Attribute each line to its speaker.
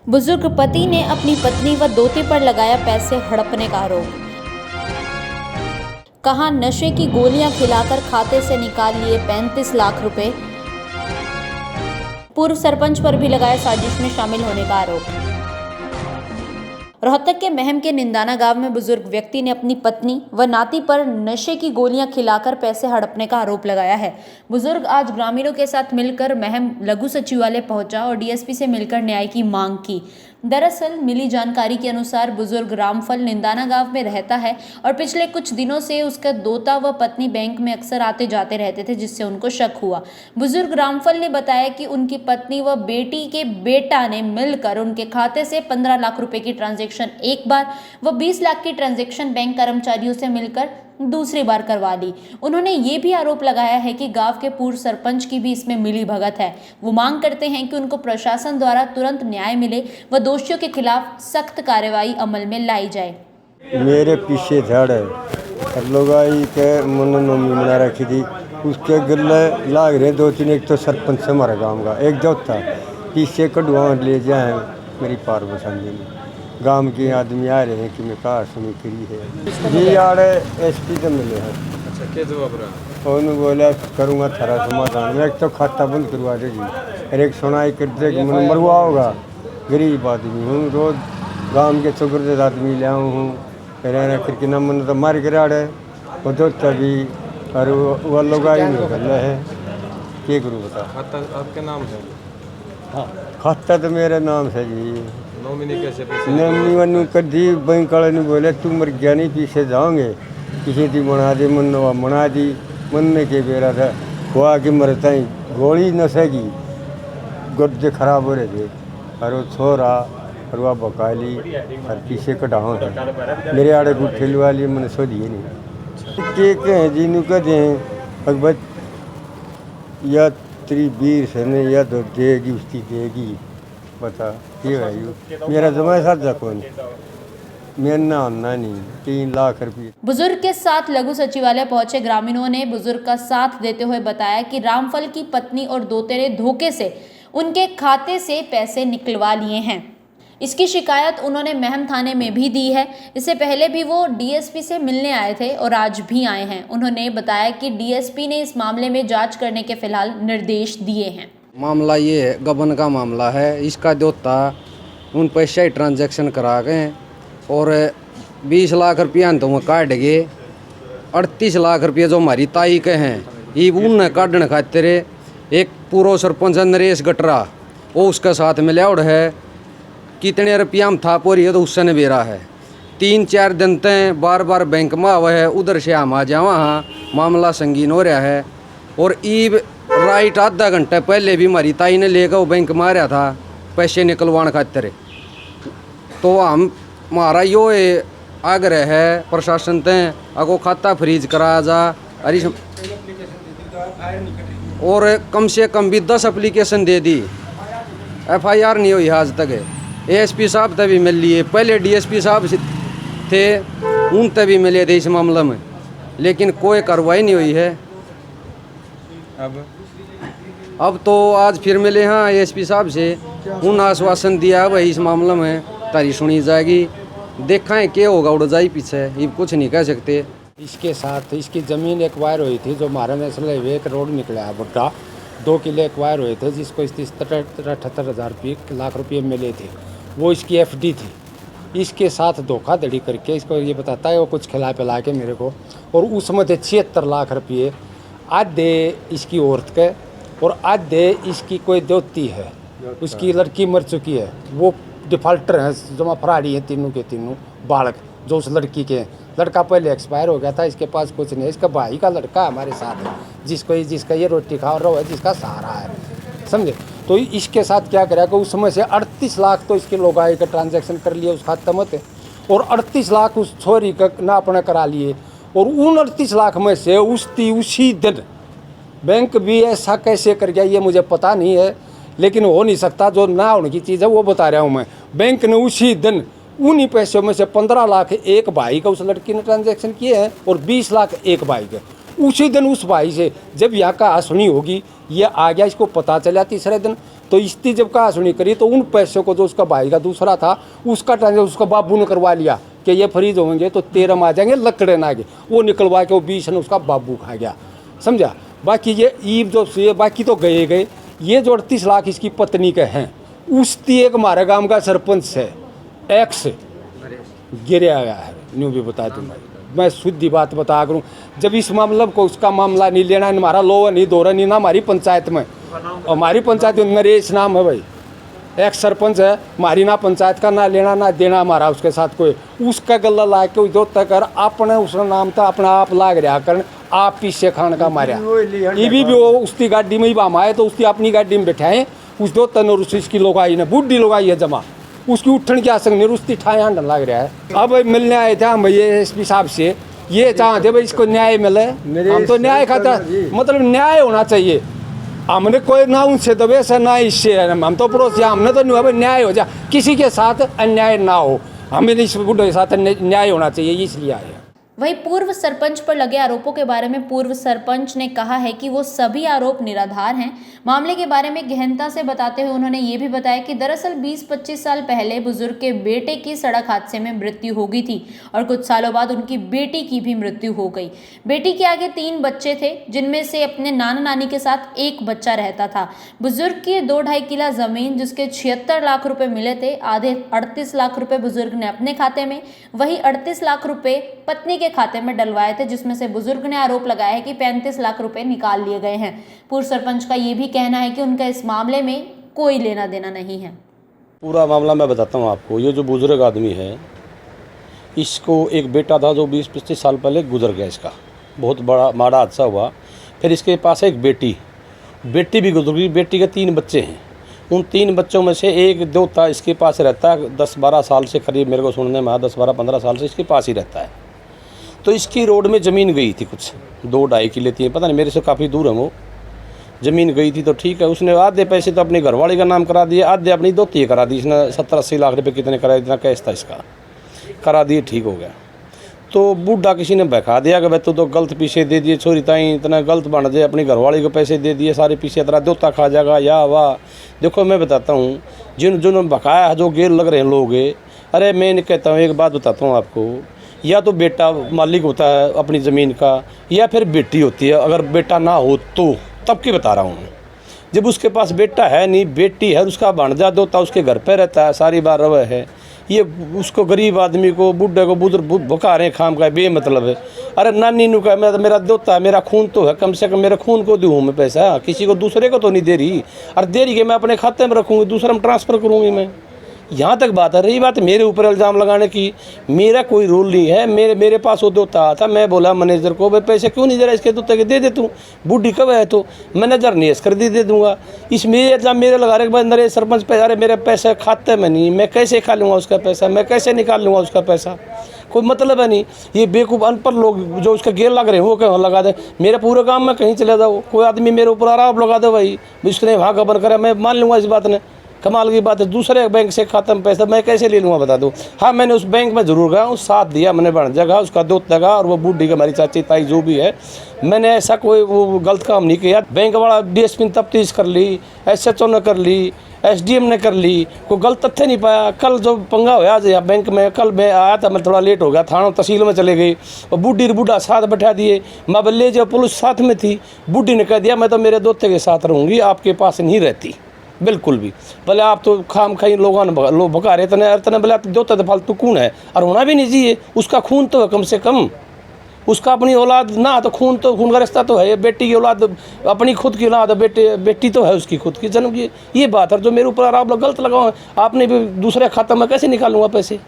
Speaker 1: बुजुर्ग पति ने अपनी पत्नी व दोते पर लगाया पैसे हड़पने का आरोप। कहा, नशे की गोलियां खिलाकर खाते से निकाल लिए 35 लाख रुपए। पूर्व सरपंच पर भी लगाया साजिश में शामिल होने का आरोप। रोहतक के महम के निंदाना गांव में बुजुर्ग व्यक्ति ने अपनी पत्नी व नाती पर नशे की गोलियां खिलाकर पैसे हड़पने का आरोप लगाया है। बुजुर्ग आज ग्रामीणों के साथ मिलकर महम लघु सचिवालय पहुंचा और डीएसपी से मिलकर न्याय की मांग की। दरअसल मिली जानकारी के अनुसार बुजुर्ग रामफल निंदाना गांव में रहता है और पिछले कुछ दिनों से उसका दोता व पत्नी बैंक में अक्सर आते जाते रहते थे, जिससे उनको शक हुआ। बुजुर्ग रामफल ने बताया कि उनकी पत्नी व बेटी के बेटा ने मिलकर उनके खाते से 15 लाख रुपए की ट्रांजैक्शन एक बार व 20 लाख की ट्रांजैक्शन बैंक कर्मचारियों से मिलकर दूसरी बार करवा ली। उन्होंने ये भी आरोप लगाया है कि गांव के पूर्व सरपंच की भी इसमें मिली भगत है। वो मांग करते हैं कि उनको प्रशासन द्वारा तुरंत न्याय मिले व दोषियों के खिलाफ सख्त कार्रवाई अमल में लाई जाए।
Speaker 2: मेरे पीछे झाड़ है, लोगाई के मनोनमी बना रखी थी, उसके गले लाग रहे 2-3। एक तो सरपंच से हमारे गाँव का, एक जोता पीछे कटवा ले जाए मेरी पार बसाने में। गांव के आदमी आ रहे हैं कि मैं कहा सुनी करी है जी यार एसपी से मिले हैं।
Speaker 3: अच्छा, क्या जवाब रहा?
Speaker 2: उन्होंने बोला करूँगा थारा समाधान। मैं एक तो खाता बंद करवा दे जी, और एक सुनाई करते कि मैं मरवा होगा। गरीब आदमी हूँ, रोज गांव के चौकरदेद आदमी ले आऊँ हूँ, रहना करके न मन तो मार गिरा है वो तो तभी और वो लोग आई नहीं कर रहे हैं। क्या करूँ बता?
Speaker 3: खाता आपके नाम से?
Speaker 2: हाँ, खाता तो मेरे नाम से जी।
Speaker 3: नॉमिनी कैसे पैसे?
Speaker 2: नॉमिनी कर दी, बैंक वाले ने बोले तू मर गया नहीं, पीछे जाओगे किसी दी बना दी, मन बना दी। मन में के बेरा था हुआ कि मरता ही गोली नशे की गुर्दे खराब हो रहे थे और वो छोरा और वह बकाली और पीछे कटाओ है मेरे आड़े को ठेलवा लिए, मैंने सो दिए नहीं के कहें जी नु कहते हैं अकबर या तेरी वीर से ने या तो देगी उसकी देगी। बता ये भाई मेरा जमा साथ कौन मेरा नाम नहीं 3 लाख रुपये।
Speaker 1: बुजुर्ग के साथ लघु सचिवालय पहुंचे ग्रामीणों ने बुजुर्ग का साथ देते हुए बताया कि रामफल की पत्नी और दोते ने धोखे से उनके खाते से पैसे निकलवा लिए हैं। इसकी शिकायत उन्होंने महम थाने में भी दी है। इससे पहले भी वो डीएसपी से मिलने आए थे और आज भी आए हैं। उन्होंने बताया कि डीएसपी ने इस मामले में जांच करने के फिलहाल निर्देश दिए हैं।
Speaker 4: मामला ये है, गबन का मामला है। इसका दोता उन पैसे ट्रांजैक्शन करा गए और 20 लाख रुपया तो वो काट गए। 38 लाख रुपये जो हमारी ताई के हैं ये उन काटने खातिर एक पूर्व सरपंच नरेश गटरा वो उसके साथ मिला और है कितने रुपया हम था पोरी है तो उससे ने बेरा है। 3-4 दिन तक बार बार बैंक में आवा है, उधर से हम आ जावा। हाँ, मामला संगीन हो रहा है और ईब राइट आधा घंटा पहले भी हमारी ताई ने लेकर वो बैंक में आ रहा था पैसे निकलवाने खातिर। तो हम हमारा यो आग्रह है प्रशासन ते अगो खाता फ्रीज कराया जा और कम से कम भी 10 एप्लीकेशन दे दी। FIR नहीं हुई आज तक। ASP साहब तभी मिल लिए, पहले DSP साहब थे उन तभी मिले थे इस मामले में, लेकिन कोई कार्रवाई नहीं हुई है। अब तो आज फिर मिले हाँ ASP साहब से, उन आश्वासन दिया भाई इस मामले में तारी सुनी जाएगी, देखा है क्या होगा, उड़ जाए पीछे, ये कुछ नहीं कह सकते।
Speaker 5: इसके साथ इसकी ज़मीन एक्वायर हुई थी जो हमारे नेशनल हाईवे एक रोड निकला है बुड्ढा, 2 किले एक्वायर हुए थे जिसको इस 78,000 लाख रुपये मिले थे। वो इसकी FD थी। इसके साथ धोखाधड़ी करके इसको ये बताता है वो कुछ खिला पिला के मेरे को, और उसमें थे 76 लाख रुपये। आधे इसकी औरत के और आधे इसकी कोई दोती है, उसकी लड़की मर चुकी है, वो डिफाल्टर हैं, जमा फरारी हैं तीनों के तीनों बालक जो उस लड़की के। लड़का पहले एक्सपायर हो गया था, इसके पास कुछ नहीं है। इसका भाई का लड़का हमारे साथ है जिसका ये रोटी खा रहा है, जिसका सहारा है, समझे। तो इसके साथ क्या करा कि उस समय से 38 लाख तो इसके लोग आए का ट्रांजैक्शन कर लिए उस खाते में, और 38 लाख उस छोरी का ना अपने करा लिए। और उन 38 लाख में से उसी दिन बैंक भी ऐसा कैसे कर गया ये मुझे पता नहीं है, लेकिन हो नहीं सकता। जो ना होने की चीज़ है वो बता रहा हूँ मैं। बैंक ने उसी दिन उन्हीं पैसों में से 15 लाख एक भाई का उस लड़की ने ट्रांजैक्शन किए हैं और 20 लाख एक भाई के। उसी दिन उस भाई से जब यहाँ का सुनी होगी ये आ गया, इसको पता चला तीसरे दिन, तो इसकी जब कहा सुनी करी तो उन पैसों को जो उसका भाई का दूसरा था उसका ट्रांजेक्शन उसका बाबू ने करवा लिया कि ये फ्रीज होंगे तो 13 में आ जाएंगे, लकड़े ना आगे, वो निकलवा के वो 20 ने उसका बाबू खा गया, समझा। बाकी ये ईब जो ये बाकी तो गए, ये जो 38 लाख इसकी पत्नी के हैं, उसकी एक हमारे गांव का सरपंच है, एक्स गिरा गया है, न्यू भी बता दूँ मैं शुद्ध बात बता करूँ। जब इस मामला को उसका मामला नहीं लेना, हमारा लोवा नहीं दौरा नहीं ना हमारी पंचायत में, हमारी पंचायत में नरेश नाम है भाई, एक सरपंच है, हमारी ना पंचायत का ना लेना ना देना हमारा उसके साथ कोई, उसका गला ला के उधर तक कर अपने उसका नाम था अपना आप लाग रहा कर आप पीछे खान का मारा, ये भी वो उसकी गाड़ी में ही बाम आए तो उसकी अपनी गाड़ी में बैठाए उस दो तन और उसकी लोग आई ने बुढ़ी लोग आई है जमा, उसकी उठन की आसंग नहीं उसकी ठाए हांड लग रहा है। अब मिलने आए थे हम ये एस पी साहब से, ये चाहते भाई इसको न्याय मिले, हम तो न्याय खाता मतलब न्याय होना चाहिए, हमने कोई ना उनसे दबे से ना इससे, हम तो पड़ोसी हमने तो नहीं हुआ न्याय हो जाए, किसी के साथ अन्याय ना हो, हमें इस बुढ़े के साथ न्याय होना चाहिए, इसलिए आए।
Speaker 1: वहीं पूर्व सरपंच पर लगे आरोपों के बारे में पूर्व सरपंच ने कहा है कि वो सभी आरोप निराधार हैं। मामले के बारे में गहनता से बताते हुए उन्होंने ये भी बताया कि दरअसल 20-25 साल पहले बुजुर्ग के बेटे की सड़क हादसे में मृत्यु हो गई थी और कुछ सालों बाद उनकी बेटी की भी मृत्यु हो गई। बेटी के आगे 3 बच्चे थे, जिनमें से अपने नाना नानी के साथ 1 बच्चा रहता था। बुजुर्ग की 2-2.5 किला जमीन जिसके 76 लाख रुपए मिले थे, आधे 38 लाख रुपए बुजुर्ग ने अपने खाते में, वही 38 लाख रुपए पत्नी के खाते में डलवाए थे, जिसमें से बुजुर्ग ने आरोप लगाया है कि 35 लाख रुपए निकाल लिए गए हैं। पूर्व सरपंच का ये भी कहना है कि उनका इस मामले में कोई लेना देना नहीं है।
Speaker 6: पूरा मामला मैं बताता हूँ आपको। ये जो बुजुर्ग आदमी है, इसको एक बेटा था जो 20-25 साल पहले गुजर गया, इसका बहुत बड़ा माड़ा हादसा हुआ। फिर इसके पास एक बेटी भी गुजर गई। बेटी के 3 बच्चे हैं, उन 3 बच्चों में से एक दोता इसके पास रहता है 10-12 साल से, करीब मेरे को सुनने में 10-12-15 साल से इसके पास ही रहता है। तो इसकी रोड में ज़मीन गई थी, कुछ 2-2.5 किले थी, पता नहीं, मेरे से काफ़ी दूर है वो ज़मीन गई थी। तो ठीक है, उसने आधे पैसे तो अपने घरवाले का नाम करा दिए, आधे अपनी दोती करा दी। इसने 70-80 लाख रुपए कितने कराए, इतना कैश था इसका, करा दिए, ठीक हो गया। तो बूढ़ा किसी ने बहका दिया कि भाई तू तो गलत पीछे दे दिए, छोरी ताई इतना गलत बन दे, अपनी घरवाली को पैसे दे दिए सारे पीछे, तेरा दोता खा जाएगा या वाह। देखो मैं बताता हूँ, जिन्होंने बकाया है, जो गेर लग रहे हैं लोग, अरे मैं नहीं कहता हूँ, एक बात बताता हूँ आपको, या तो बेटा मालिक होता है अपनी ज़मीन का, या फिर बेटी होती है। अगर बेटा ना हो तो तब की बता रहा हूँ। जब उसके पास बेटा है नहीं, बेटी है, उसका भांजा दोता उसके घर पे रहता है, सारी बार रवे है, ये उसको गरीब आदमी को, बूढ़े को बुजुर्ग भुका रहे खाम का, बेमतलब है। अरे नानी नु का मेरा दोता है, मेरा खून तो है, कम से कम मेरे खून को दूँ मैं पैसा, किसी को दूसरे को तो नहीं दे रही। और दे रही कि मैं अपने खाते में रखूँगी, दूसरे में ट्रांसफ़र करूँगी मैं। यहाँ तक बात है। रही बात मेरे ऊपर इल्ज़ाम लगाने की, मेरा कोई रोल नहीं है। मेरे पास वो दोता था, मैं बोला मैनेजर को, भाई पैसे क्यों नहीं दे रहा इसके दोते के, दे दे तू, बूढ़ी कब है तो मैनेजर नहीं कर दी, दे दूंगा। इसमें इल्ज़ाम मेरे लगा रहे कि नरेश सरपंच पे, अरे मेरे पैसे खाते में नहीं, मैं कैसे खा लूँगा उसका पैसा, मैं कैसे निकाल लूँगा उसका पैसा, कोई मतलब है नहीं। ये बेवकूफ़ अनपढ़ लोग जो उसका गेर लग रहे हैं वो कहीं लगा दे। मेरे पूरे काम में कहीं चले जाओ, कोई आदमी मेरे ऊपर आरोप लगा दे, भाई उसने वहाँ गबन करे, मैं मान लूँगा इस बात ने, कमाल की बात है। दूसरे बैंक से खाता में पैसा मैं कैसे ले लूँगा बता दो। हाँ, मैंने उस बैंक में ज़रूर गया हूँ, साथ दिया मैंने, बन जगह उसका दोस्त लगा, और वो बूढ़ी का, हमारी चाची ताई जो भी है, मैंने ऐसा कोई वो गलत काम नहीं किया। बैंक वाला DSP ने तफ्तीश कर ली, SHO ने कर ली, SDM ने कर ली, कोई गलत तथ्य नहीं पाया। कल जो पंगा होया यहाँ बैंक में, कल मैं आया था, मैं थोड़ा लेट हो गया, थाना तहसील में चले गई, और बूढ़ी बूढ़ा साथ बैठा दिए, मैं बल्ले जो पुलिस साथ में थी, बूढ़ी ने कह दिया मैं तो मेरे दोते के साथ रहूँगी, आपके पास नहीं रहती बिल्कुल भी। भले आप तो खाम खाई लोग भगा रहे तने भले आप दोता तो फालतू कौन है, और होना भी नहीं चाहिए। उसका खून तो है कम से कम, उसका अपनी औलाद ना तो खून का रिश्ता तो है। बेटी की औलाद अपनी खुद की औलाद, बेटी तो है उसकी खुद की जन्म की। ये बात है जो मेरे ऊपर आप लोग गलत लगाओ, आपने भी दूसरे खाता में कैसे निकालूंगा पैसे।